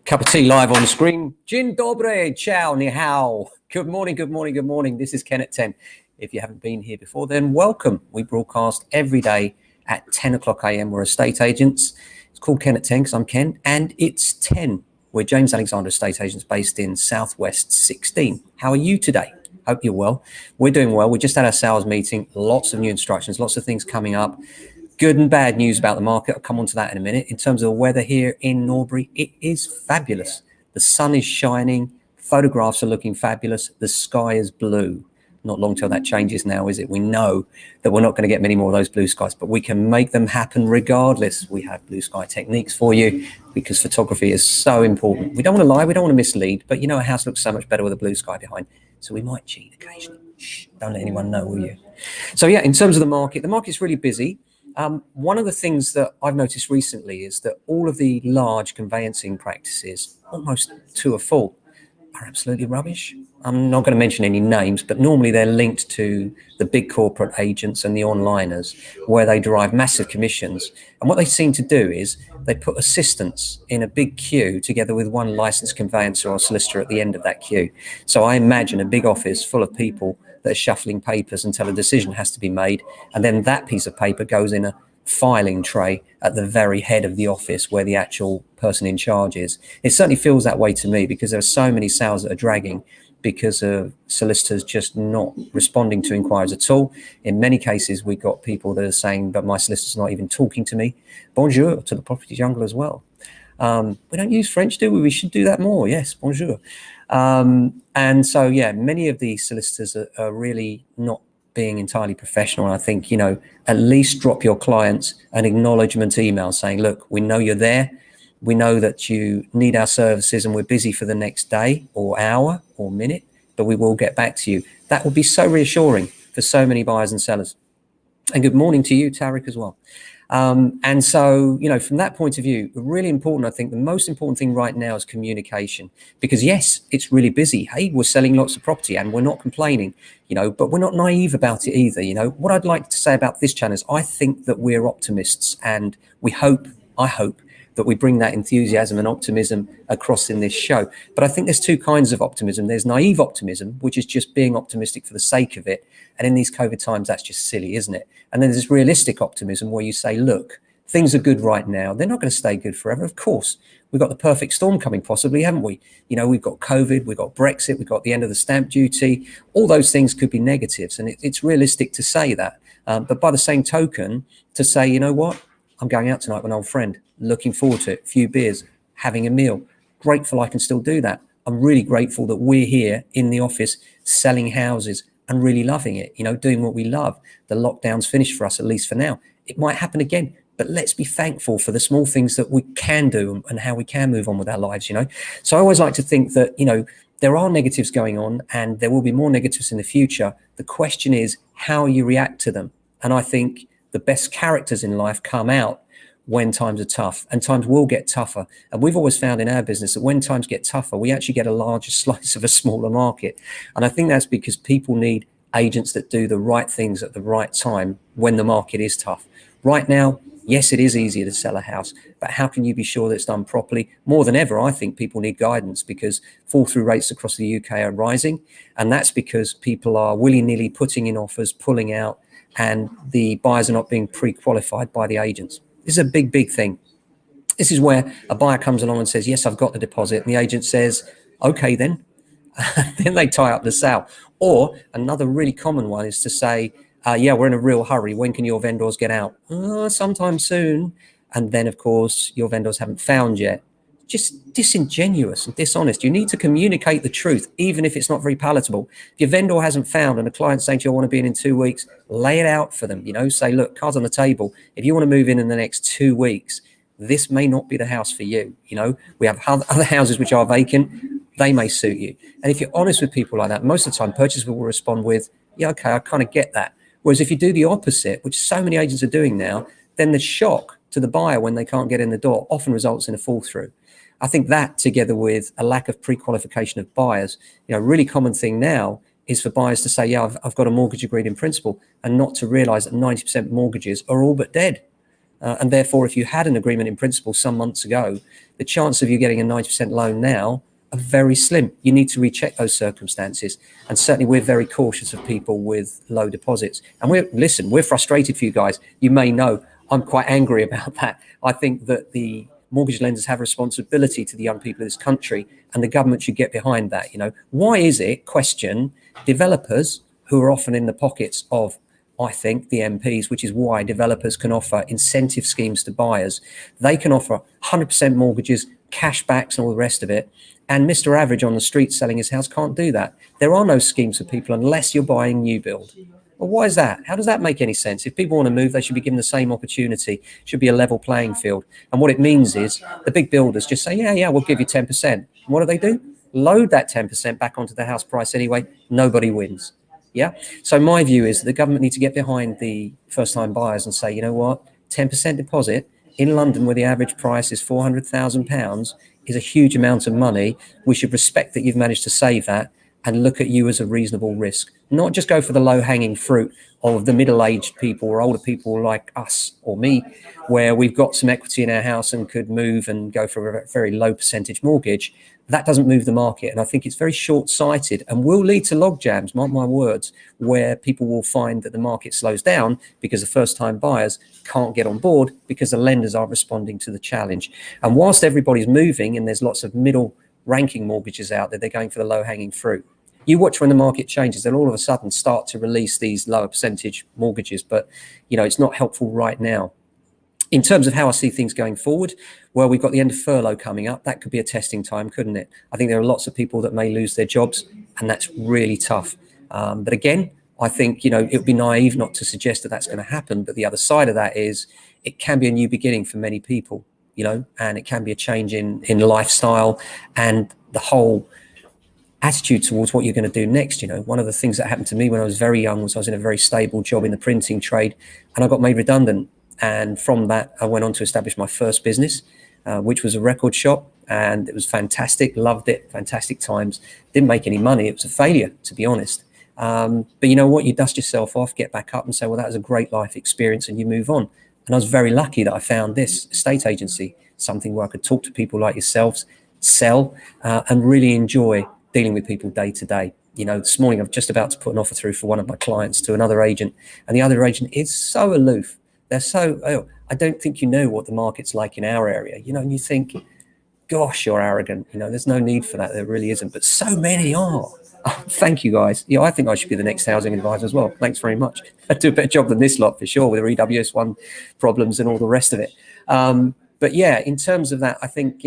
Cup of tea live on the screen. Dzień dobry, ciao, ni hao. Good morning, good morning, good morning. This is Ken at 10. If you haven't been here before, then welcome. We broadcast every day at 10 o'clock a.m. We're estate agents. It's called Ken at 10 because I'm Ken, and it's 10. We're James Alexander Estate Agents based in Southwest 16. How are you today? Hope you're well. We're doing well. We just had our sales meeting. Lots of new instructions, lots of things coming up. Good and bad news about the market. I'll come on to that in a minute. In terms of the weather here in Norbury, it is fabulous. The sun is shining. Photographs are looking fabulous. The sky is blue. Not long till that changes now, is it? We know that we're not going to get many more of those blue skies, but we can make them happen regardless. We have blue sky techniques for you because photography is so important. We don't want to lie. We don't want to mislead, but you know, a house looks so much better with a blue sky behind. So we might cheat occasionally. Shh, don't let anyone know, will you? So yeah, in terms of the market's really busy. One of the things that I've noticed recently is that all of the large conveyancing practices, almost to a fault, are absolutely rubbish. I'm not going to mention any names, but normally they're linked to the big corporate agents and the onliners where they derive massive commissions. And what they seem to do is they put assistants in a big queue together with one licensed conveyancer or solicitor at the end of that queue. So I imagine a big office full of people that are shuffling papers until a decision has to be made. And then that piece of paper goes in a filing tray at the very head of the office where the actual person in charge is. It certainly feels that way to me because there are so many sales that are dragging because of solicitors just not responding to inquiries at all. In many cases, we've got people that are saying, but my solicitor's not even talking to me. Bonjour to the property jungle as well. We don't use French, do we? We should do that more. Yes, bonjour. And so, yeah, many of these solicitors are really not being entirely professional. And I think, you know, at least drop your clients an acknowledgement email saying, look, we know you're there. We know that you need our services and we're busy for the next day or hour or minute, but we will get back to you. That would be so reassuring for so many buyers and sellers. And good morning to you, Tarek, as well. And so, you know, from that point of view, really important, I think the most important thing right now is communication, because yes, it's really busy. Hey, we're selling lots of property and we're not complaining, you know, but we're not naive about it either. You know, what I'd like to say about this channel is I think that we're optimists, and I hope that we bring that enthusiasm and optimism across in this show. But I think there's two kinds of optimism. There's naive optimism, which is just being optimistic for the sake of it. And in these COVID times, that's just silly, isn't it? And then there's this realistic optimism where you say, look, things are good right now. They're not going to stay good forever. Of course, we've got the perfect storm coming possibly, haven't we? You know, we've got COVID, we've got Brexit, we've got the end of the stamp duty. All those things could be negatives. And it's realistic to say that. But by the same token, to say, you know what? I'm going out tonight with an old friend, looking forward to it, a few beers, having a meal. Grateful I can still do that. I'm really grateful that we're here in the office selling houses and really loving it, you know, doing what we love. The lockdown's finished for us, at least for now. It might happen again, but let's be thankful for the small things that we can do and how we can move on with our lives, you know. So I always like to think that, you know, there are negatives going on and there will be more negatives in the future. The question is how you react to them. And I think the best characters in life come out when times are tough, and times will get tougher. And we've always found in our business that when times get tougher, we actually get a larger slice of a smaller market. And I think that's because people need agents that do the right things at the right time when the market is tough. Right now, yes, it is easier to sell a house, but how can you be sure that it's done properly? More than ever, I think people need guidance because fall-through rates across the UK are rising. And that's because people are willy-nilly putting in offers, pulling out, and the buyers are not being pre-qualified by the agents. This is a big, big thing. This is where a buyer comes along and says, yes, I've got the deposit. And the agent says, okay, then. Then they tie up the sale. Or another really common one is to say, yeah, we're in a real hurry. When can your vendors get out? Sometime soon. And then, of course, your vendors haven't found yet. Just disingenuous and dishonest. You need to communicate the truth, even if it's not very palatable. If your vendor hasn't found and a client's saying to you, I want to be in 2 weeks, lay it out for them. You know, say, look, cards on the table. If you want to move in the next 2 weeks, this may not be the house for you. You know, we have other houses which are vacant. They may suit you. And if you're honest with people like that, most of the time purchasers will respond with, yeah, okay, I kind of get that. Whereas if you do the opposite, which so many agents are doing now, then the shock to the buyer when they can't get in the door often results in a fall through. I think that, together with a lack of pre-qualification of buyers, you know, a really common thing now is for buyers to say, yeah, I've got a mortgage agreed in principle, and not to realize that 90% mortgages are all but dead. And therefore, if you had an agreement in principle some months ago, the chance of you getting a 90% loan now are very slim. You need to recheck those circumstances. And certainly we're very cautious of people with low deposits. And we're frustrated for you guys. You may know I'm quite angry about that. I think that the mortgage lenders have a responsibility to the young people of this country, and the government should get behind that. Why is it, question, developers who are often in the pockets of, I think, the MPs, which is why developers can offer incentive schemes to buyers. They can offer 100% mortgages, cash backs and all the rest of it. And Mr. Average on the street selling his house can't do that. There are no schemes for people unless you're buying new build. Well, why is that? How does that make any sense? If people want to move, they should be given the same opportunity. It should be a level playing field. And what it means is the big builders just say, yeah, we'll give you 10%. And what do? Load that 10% back onto the house price anyway. Nobody wins. Yeah. So my view is the government needs to get behind the first-time buyers and say, you know what, 10% deposit in London, where the average price is £400,000, is a huge amount of money. We should respect that you've managed to save that and look at you as a reasonable risk. Not just go for the low-hanging fruit of the middle-aged people or older people like us or me, where we've got some equity in our house and could move and go for a very low percentage mortgage. That doesn't move the market. And I think it's very short-sighted and will lead to log jams, mark my words, where people will find that the market slows down because the first-time buyers can't get on board because the lenders aren't responding to the challenge. And whilst everybody's moving and there's lots of middle-ranking mortgages out there, they're going for the low-hanging fruit. You watch when the market changes, they'll all of a sudden start to release these lower percentage mortgages, but it's not helpful right now. In terms of how I see things going forward, well, we've got the end of furlough coming up. That could be a testing time, couldn't it? I think there are lots of people that may lose their jobs, and that's really tough. But again, I think, it would be naive not to suggest that that's going to happen. But the other side of that is it can be a new beginning for many people, and it can be a change in lifestyle and the whole attitude towards what you're going to do next. One of the things that happened to me when I was very young was I was in a very stable job in the printing trade, and I got made redundant. And from that, I went on to establish my first business, which was a record shop. And it was fantastic. Loved it. Fantastic times. Didn't make any money. It was a failure, to be honest. But you know what? You dust yourself off, get back up and say, well, that was a great life experience, and you move on. And I was very lucky that I found this estate agency, something where I could talk to people like yourselves, sell, and really enjoy dealing with people day to day. This morning, I'm just about to put an offer through for one of my clients to another agent. And the other agent is so aloof. They're so, I don't think you know what the market's like in our area, and you think, gosh, you're arrogant. There's no need for that. There really isn't. But so many are. Oh, thank you, guys. I think I should be the next housing advisor as well. Thanks very much. I do a better job than this lot for sure with the EWS1 problems and all the rest of it. But yeah, in terms of that, I think,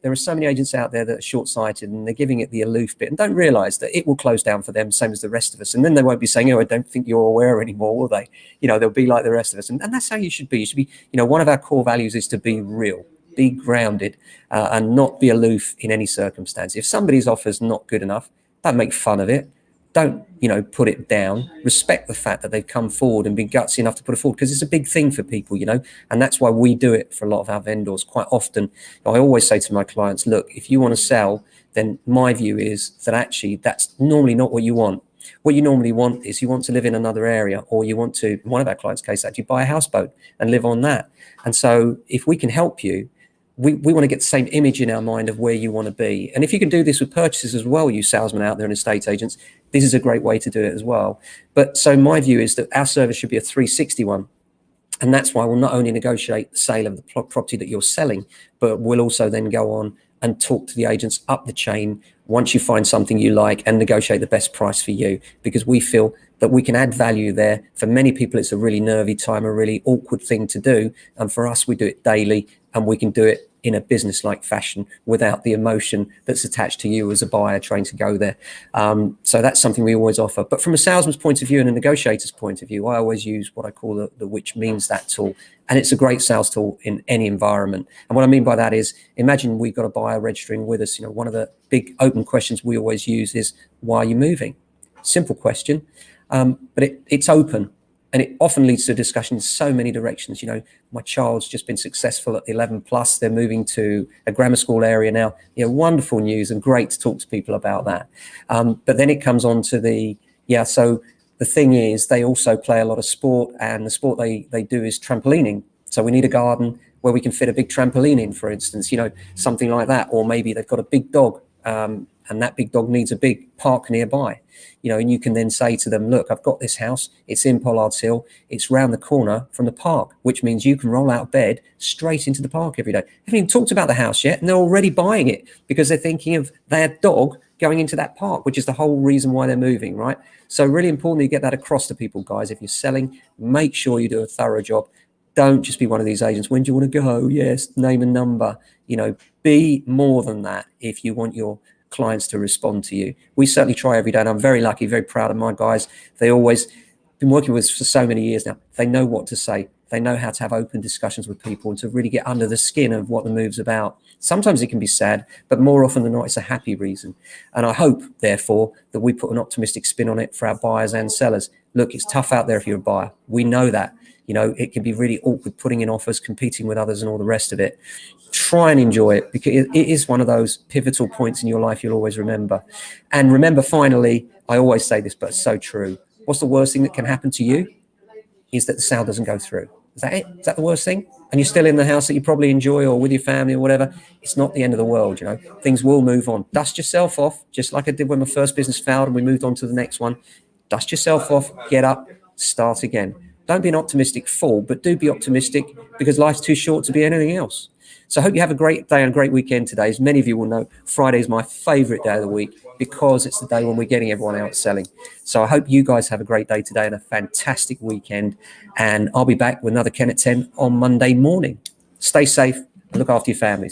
there are so many agents out there that are short-sighted and they're giving it the aloof bit and don't realize that it will close down for them, same as the rest of us. And then they won't be saying, I don't think you're aware anymore, will they? They'll be like the rest of us. And that's how you should be. You should be, one of our core values is to be real, be grounded, and not be aloof in any circumstance. If somebody's offer's not good enough, don't make fun of it. Don't, put it down. Respect the fact that they've come forward and been gutsy enough to put it forward, because it's a big thing for people, and that's why we do it for a lot of our vendors. Quite often, I always say to my clients, look, if you want to sell, then my view is that actually that's normally not what you want. What you normally want is you want to live in another area, or you want to, in one of our clients' case, actually buy a houseboat and live on that. And so if we can help you, we want to get the same image in our mind of where you want to be. And if you can do this with purchases as well, you salesmen out there and estate agents, this is a great way to do it as well. But so my view is that our service should be a 360 one. And that's why we'll not only negotiate the sale of the property that you're selling, but we'll also then go on and talk to the agents up the chain once you find something you like and negotiate the best price for you, because we feel that we can add value there. For many people, it's a really nervy time, a really awkward thing to do. And for us, we do it daily, and we can do it in a business-like fashion without the emotion that's attached to you as a buyer trying to go there. So that's something we always offer. But from a salesman's point of view and a negotiator's point of view, I always use what I call the which means that tool. And it's a great sales tool in any environment. And what I mean by that is, imagine we've got a buyer registering with us. One of the big open questions we always use is, why are you moving? Simple question, but it's open. And it often leads to a discussion in so many directions. My child's just been successful at 11 plus. They're moving to a grammar school area now. Wonderful news and great to talk to people about that. But then it comes on to so the thing is, they also play a lot of sport, and the sport they do is trampolining. So we need a garden where we can fit a big trampoline in, for instance, something like that. Or maybe they've got a big dog, and that big dog needs a big park nearby, and you can then say to them, look, I've got this house. It's in Pollard's Hill. It's round the corner from the park, which means you can roll out of bed straight into the park every day. Haven't even talked about the house yet, and they're already buying it because they're thinking of their dog going into that park, which is the whole reason why they're moving, right? So really important to get that across to people, guys. If you're selling, make sure you do a thorough job. Don't just be one of these agents. When do you want to go? Yes, name and number. Be more than that if you want your clients to respond to you. We certainly try every day, and I'm very lucky, very proud of my guys. They always been working with us for so many years now. They know what to say. They know how to have open discussions with people and to really get under the skin of what the move's about. Sometimes it can be sad, but more often than not, it's a happy reason. And I hope, therefore, that we put an optimistic spin on it for our buyers and sellers. Look, it's tough out there if you're a buyer. We know that. It can be really awkward putting in offers, competing with others and all the rest of it. Try and enjoy it, because it is one of those pivotal points in your life you'll always remember. And remember, finally, I always say this, but it's so true. What's the worst thing that can happen to you? Is that the sale doesn't go through. Is that it? Is that the worst thing? And you're still in the house that you probably enjoy, or with your family or whatever. It's not the end of the world, Things will move on. Dust yourself off, just like I did when my first business failed and we moved on to the next one. Dust yourself off, get up, start again. Don't be an optimistic fool, but do be optimistic, because life's too short to be anything else. So I hope you have a great day and a great weekend today. As many of you will know, Friday is my favorite day of the week, because it's the day when we're getting everyone out selling. So I hope you guys have a great day today and a fantastic weekend. And I'll be back with another Ken at 10 on Monday morning. Stay safe and look after your families.